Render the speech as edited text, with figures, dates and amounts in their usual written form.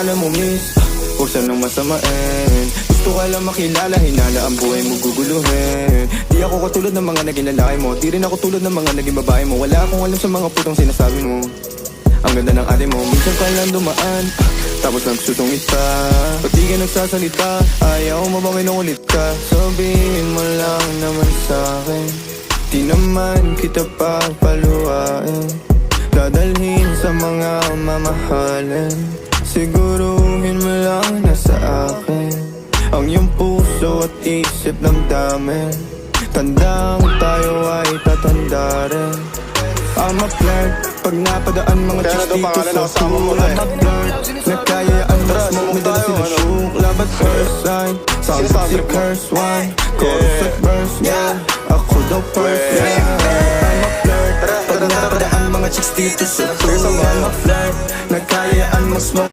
alam mo miss, huwag sanang masamain. Gusto ka lang makilala, hinala ang buhay mo guguluhin. Di ako katulad ng mga naging lalaki mo, di rin ako tulad ng mga naging babae mo. Wala akong alam sa mga putong sinasabi mo. Ang ganda ng ate mo, minsan ka lang dumaan, tapos nagsusungit ka. Ba't di ka nagsasalita, ayaw mo ba minulit ka? Sabihin mo lang naman sa'kin, di naman kita papaluhain. Dadalhin sa mga mamahalin, siguruhin mo lang na sa akin ang iyong puso at isip ng dami. Tandang tayo ay tatanda rin. I'm a flirt, pag napadaan mga chicks dito sa pool. I'm a flirt, nagkayaan mo smoke, may dala sila shook. Love at first sight, sound si curse one. Chorus at verse, yeah, ako daw perfect. I'm a flirt, pag napadaan mga chicks dito sa pool. I'm a flirt, nagkayaan mo smoke.